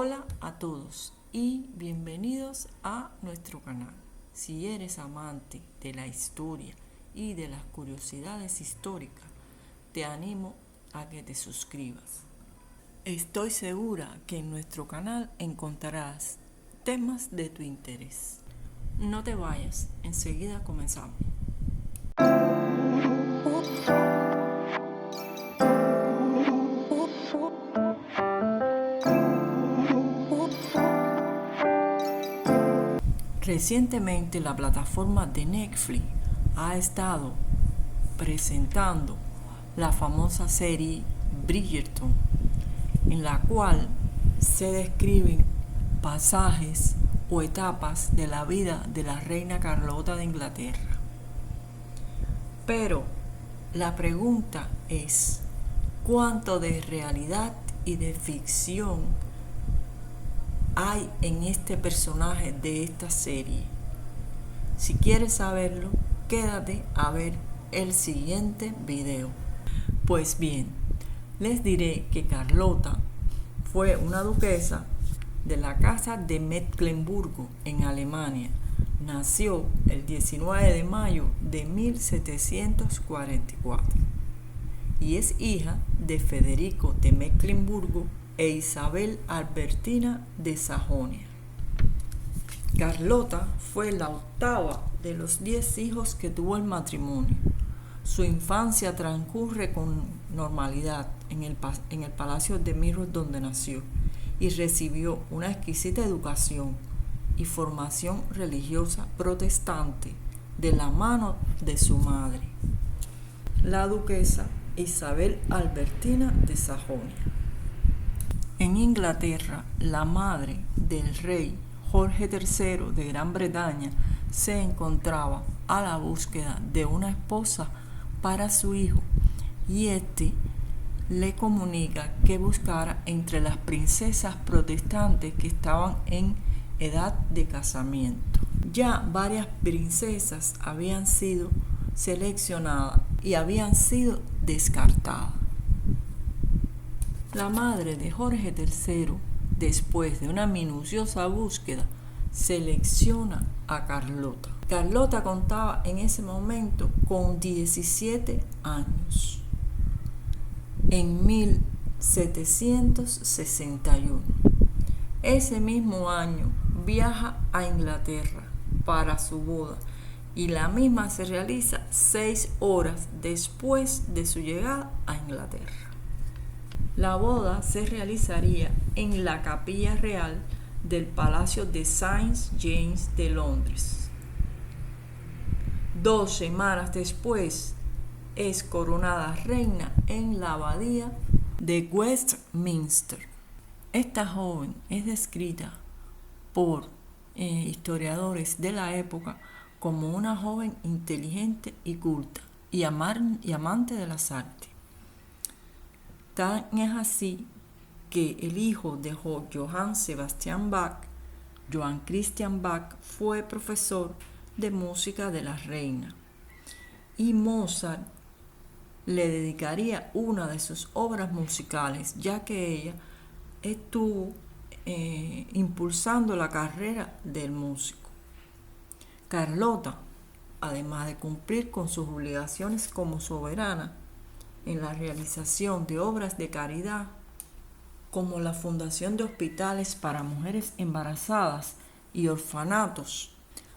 Hola a todos y bienvenidos a nuestro canal. Si eres amante de la historia y de las curiosidades históricas, te animo a que te suscribas. Estoy segura que en nuestro canal encontrarás temas de tu interés. No te vayas, enseguida comenzamos. Recientemente la plataforma de Netflix ha estado presentando la famosa serie Bridgerton, en la cual se describen pasajes o etapas de la vida de la reina Carlota de Inglaterra. Pero la pregunta es, ¿cuánto de realidad y de ficción hay en este personaje de esta serie? Si quieres saberlo, quédate a ver el siguiente video. Pues bien, les diré que Carlota fue una duquesa de la casa de Mecklemburgo en Alemania. Nació el 19 de mayo de 1744 y es hija de Federico de Mecklemburgo e Isabel Albertina de Sajonia. Carlota fue la octava de los 10 hijos que tuvo el matrimonio. Su infancia transcurre con normalidad en el Palacio de Mirror, donde nació, y recibió una exquisita educación y formación religiosa protestante de la mano de su madre, la duquesa Isabel Albertina de Sajonia. En Inglaterra, la madre del rey Jorge III de Gran Bretaña se encontraba a la búsqueda de una esposa para su hijo y este le comunica que buscara entre las princesas protestantes que estaban en edad de casamiento. Ya varias princesas habían sido seleccionadas y habían sido descartadas. La madre de Jorge III, después de una minuciosa búsqueda, selecciona a Carlota. Carlota contaba en ese momento con 17 años. En 1761. Ese mismo año viaja a Inglaterra para su boda y la misma se realiza 6 horas después de su llegada a Inglaterra. La boda se realizaría en la Capilla Real del Palacio de St. James de Londres. 2 semanas después es coronada reina en la abadía de Westminster. Esta joven es descrita por historiadores de la época como una joven inteligente y culta y amante de las artes. Tan es así que el hijo de Johann Sebastian Bach, Johann Christian Bach, fue profesor de música de la reina, y Mozart le dedicaría una de sus obras musicales, ya que ella estuvo impulsando la carrera del músico. Carlota, además de cumplir con sus obligaciones como soberana en la realización de obras de caridad, como la fundación de hospitales para mujeres embarazadas y orfanatos,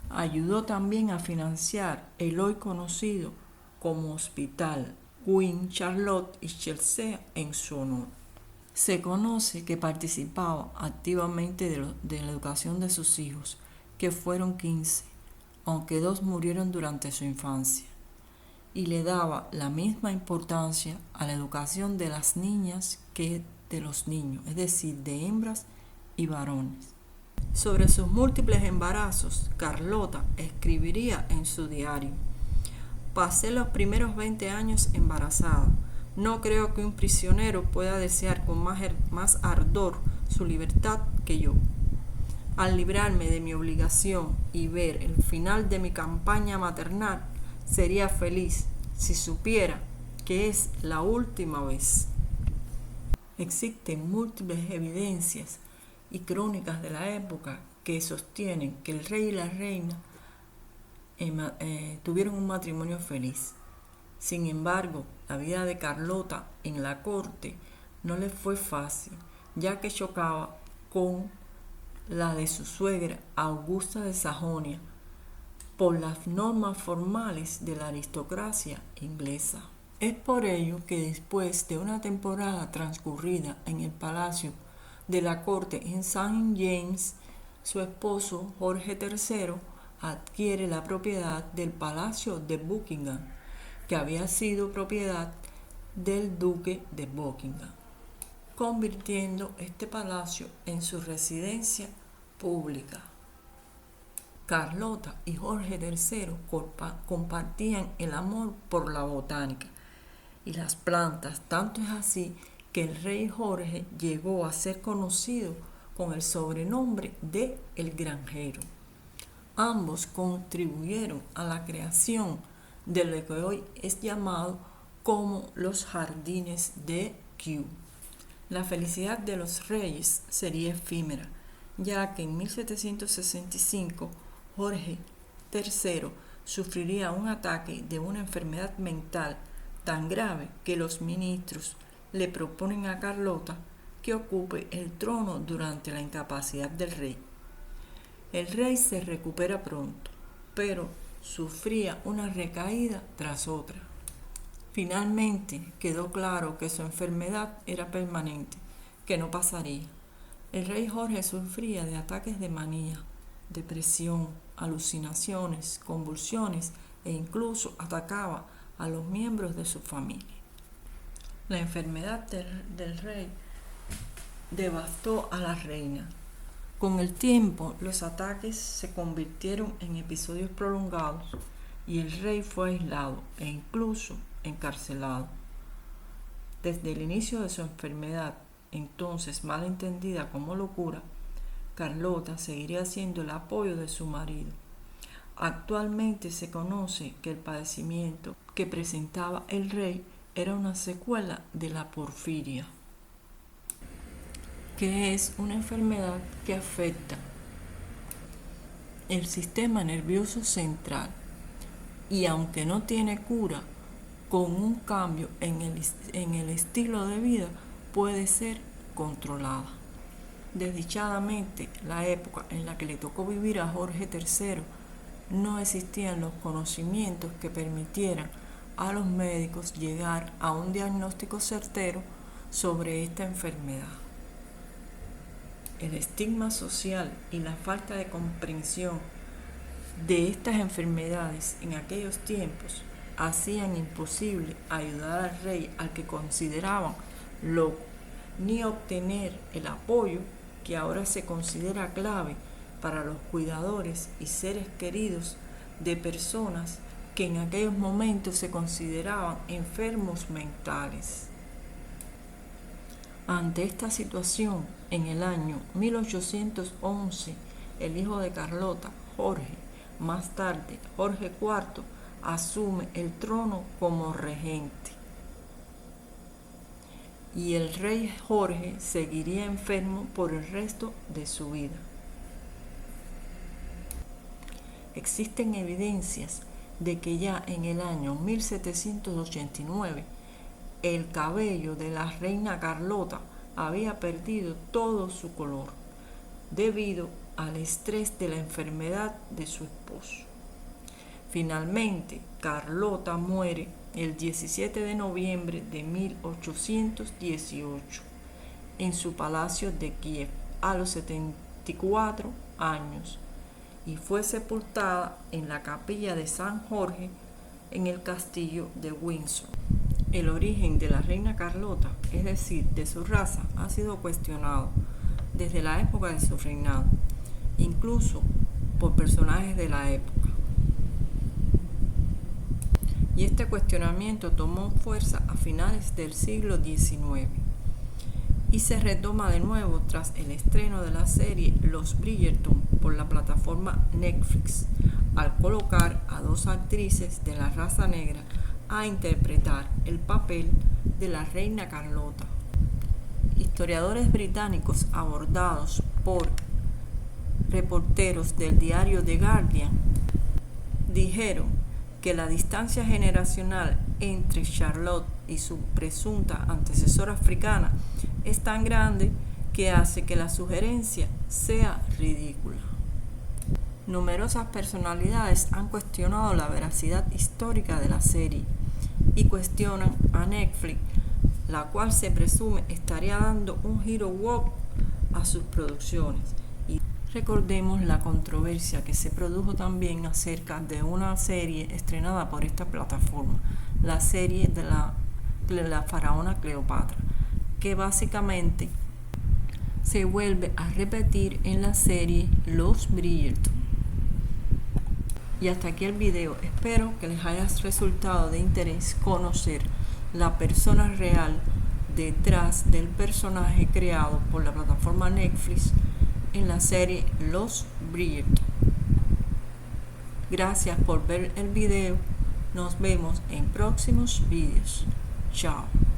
ayudó también a financiar el hoy conocido como Hospital Queen Charlotte y Chelsea en su honor. Se conoce que participaba activamente de la educación de sus hijos, que fueron 15, aunque 2 murieron durante su infancia, y le daba la misma importancia a la educación de las niñas que de los niños, es decir, de hembras y varones. Sobre sus múltiples embarazos, Carlota escribiría en su diario: pasé los primeros 20 años embarazada. No creo que un prisionero pueda desear con más ardor su libertad que yo. Al librarme de mi obligación y ver el final de mi campaña maternal, sería feliz si supiera que es la última vez. Existen múltiples evidencias y crónicas de la época que sostienen que el rey y la reina tuvieron un matrimonio feliz. Sin embargo, la vida de Carlota en la corte no le fue fácil, ya que chocaba con la de su suegra Augusta de Sajonia por las normas formales de la aristocracia inglesa. Es por ello que después de una temporada transcurrida en el palacio de la corte en St. James, su esposo Jorge III adquiere la propiedad del Palacio de Buckingham, que había sido propiedad del duque de Buckingham, convirtiendo este palacio en su residencia pública. Carlota y Jorge III compartían el amor por la botánica y las plantas, tanto es así que el rey Jorge llegó a ser conocido con el sobrenombre de El Granjero. Ambos contribuyeron a la creación de lo que hoy es llamado como los jardines de Kew. La felicidad de los reyes sería efímera, ya que en 1765 Jorge III sufriría un ataque de una enfermedad mental tan grave que los ministros le proponen a Carlota que ocupe el trono durante la incapacidad del rey. El rey se recupera pronto, pero sufría una recaída tras otra. Finalmente quedó claro que su enfermedad era permanente, que no pasaría. El rey Jorge sufría de ataques de manía, depresión, alucinaciones, convulsiones e incluso atacaba a los miembros de su familia. La enfermedad del rey devastó a la reina. Con el tiempo, los ataques se convirtieron en episodios prolongados y el rey fue aislado e incluso encarcelado. Desde el inicio de su enfermedad, entonces mal entendida como locura, Carlota seguiría siendo el apoyo de su marido. Actualmente se conoce que el padecimiento que presentaba el rey era una secuela de la porfiria, que es una enfermedad que afecta el sistema nervioso central y aunque no tiene cura, con un cambio en el estilo de vida puede ser controlada. Desdichadamente, la época en la que le tocó vivir a Jorge III no existían los conocimientos que permitieran a los médicos llegar a un diagnóstico certero sobre esta enfermedad. El estigma social y la falta de comprensión de estas enfermedades en aquellos tiempos hacían imposible ayudar al rey al que consideraban loco, ni obtener el apoyo que ahora se considera clave para los cuidadores y seres queridos de personas que en aquellos momentos se consideraban enfermos mentales. Ante esta situación, en el año 1811, el hijo de Carlota, Jorge, más tarde Jorge IV, asume el trono como regente. Y el rey Jorge seguiría enfermo por el resto de su vida. Existen evidencias de que ya en el año 1789 el cabello de la reina Carlota había perdido todo su color debido al estrés de la enfermedad de su esposo. Finalmente, Carlota muere el 17 de noviembre de 1818 en su palacio de Kiev a los 74 años y fue sepultada en la capilla de San Jorge en el castillo de Windsor. El origen de la reina Carlota, es decir, de su raza, ha sido cuestionado desde la época de su reinado, incluso por personajes de la época. Y este cuestionamiento tomó fuerza a finales del siglo XIX y se retoma de nuevo tras el estreno de la serie Los Bridgerton por la plataforma Netflix, al colocar a dos actrices de la raza negra a interpretar el papel de la reina Carlota. historiadores británicos abordados por reporteros del diario The Guardian dijeron que la distancia generacional entre Charlotte y su presunta antecesora africana es tan grande que hace que la sugerencia sea ridícula. Numerosas personalidades han cuestionado la veracidad histórica de la serie y cuestionan a Netflix, la cual se presume estaría dando un giro woke a sus producciones. Y recordemos la controversia que se produjo también acerca de una serie estrenada por esta plataforma, la serie de la faraona Cleopatra, que básicamente se vuelve a repetir en la serie Los Bridgerton. Y hasta aquí el video. Espero que les haya resultado de interés conocer la persona real detrás del personaje creado por la plataforma Netflix en la serie Los Bridgerton. Gracias por ver el video. Nos vemos en próximos videos. Chao.